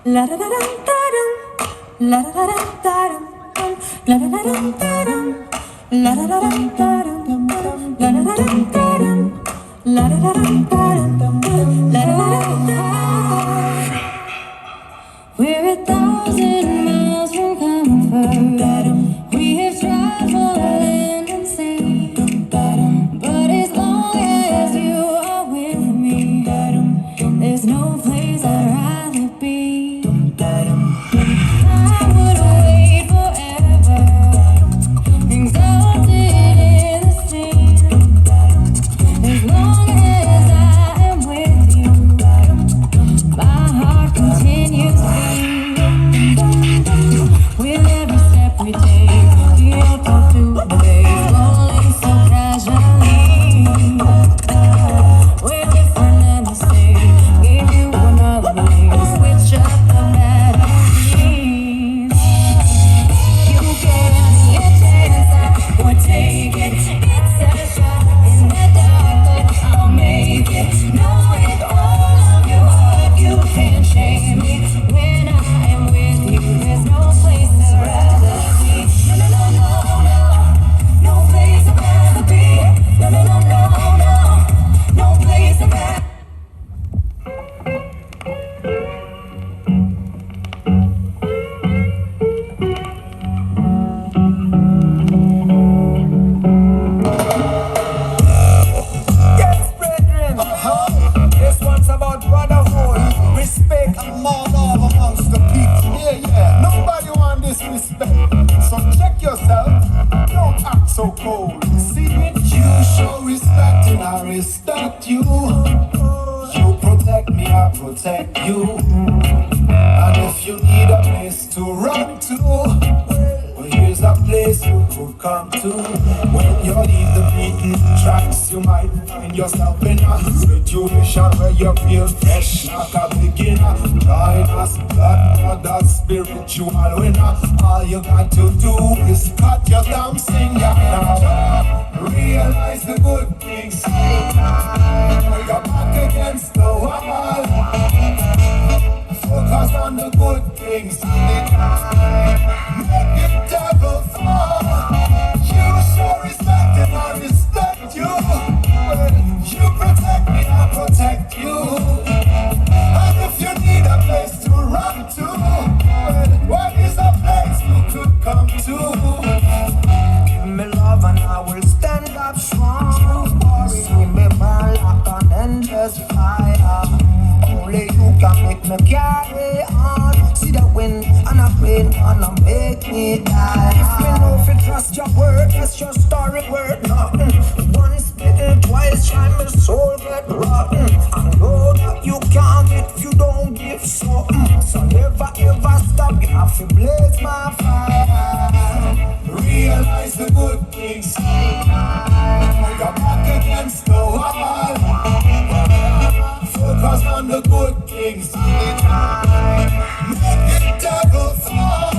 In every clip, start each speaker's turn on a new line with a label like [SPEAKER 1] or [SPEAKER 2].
[SPEAKER 1] La da da da da dum, la da da da da dum, la da da da da dum, la da da da da dum, la da da da da dum, la da da da da dum, la da da da. We're 1,000 miles from comfort. We have traveled land and sea, but as long as you are with me, there's no place I'd rather be. I would wait forever, exalted in the sea. As long as I am with you, my heart continues to beat. With every step we take, the airport through the days, rolling so casually. We're different and the same. Gave you another name, switch up the melodies. You gave me a chance, I would take it. It's a shot in the dark, but I'll make it. Knowing all of your heart, you can't shame me. When I am with you, there's no place I'd rather be. No, no, no, no, no, no place I'd rather be. No, no, no, no, no, no place I'd rather.
[SPEAKER 2] Yes, brethren. This one's about brotherhood, respect, and more love amongst the people. Yeah, yeah. Nobody want disrespect. So check yourself. Don't act so cold. See it? You show respect and I respect you. You protect me, I protect you. And if you need a place to run to, well, here's a place you could come to. When you leave the beaten tracks, you might find yourself in a situation where you feel fresh like a beginner. Join us, blood, the spiritual winner. All you got to do is cut your damn singer now. Realize the good things. You're back against the wall. Focus on the good things. Make the devil fall. You show respect and I respect you. You protect me, I protect you. And if you need a place to run to, what is a place you could come to? Give me love and I will stand up strong. See me burn like an endless fire. Only you can make me carry on. See the wind and a rain and make me die. If me know if you trust your word, that's your story word. Nothing. Once bitten, twice shy, my soul get rotten. I know that you can't get if you don't give something. So never ever stop, you have to blaze my fire. Realize the good things. You're back against the wall. Focus on the good things. Make the devil fall.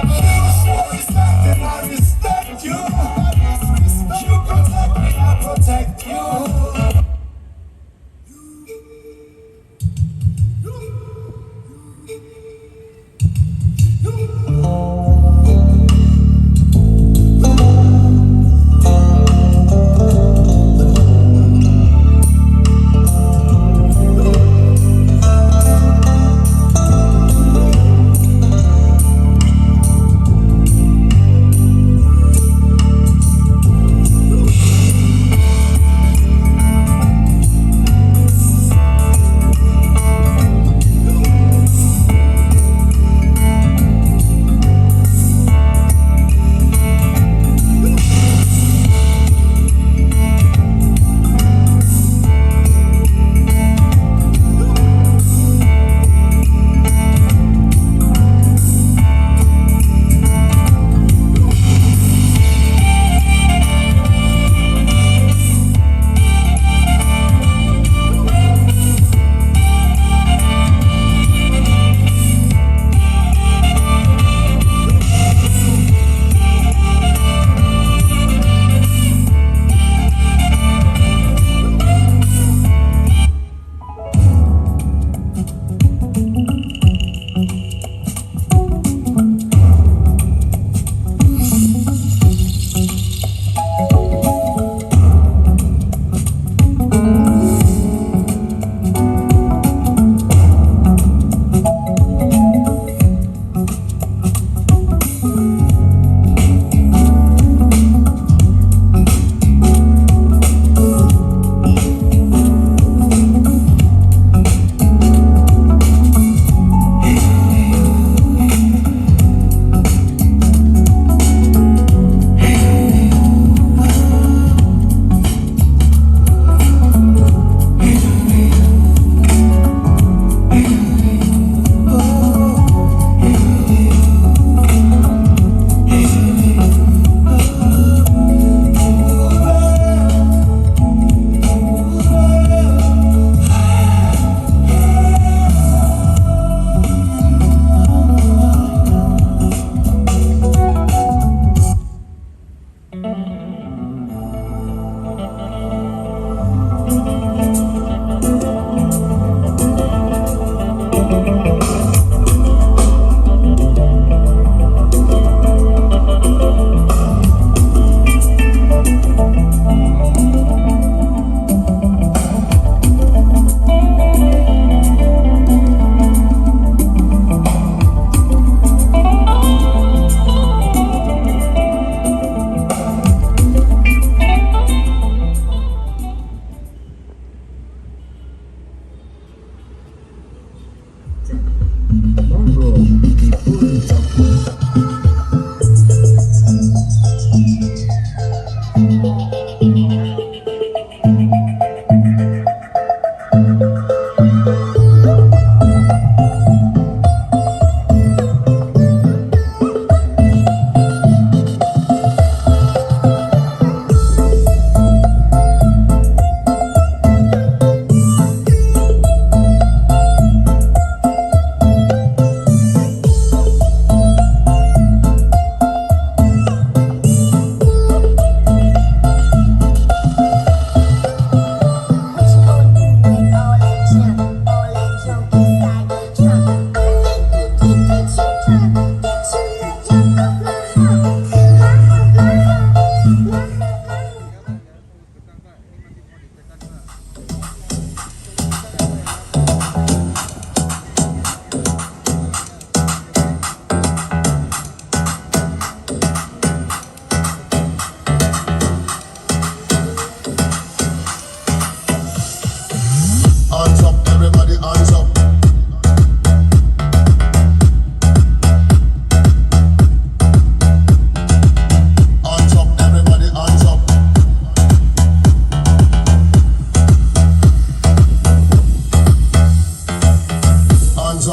[SPEAKER 2] You show respect and I respect you. You protect me, I protect you.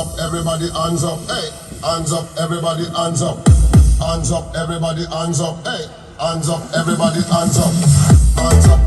[SPEAKER 2] up, everybody hands up, hey. Hands up, everybody hands up. Hands up, everybody hands up, hey. Hands up, everybody hands up. Hands up.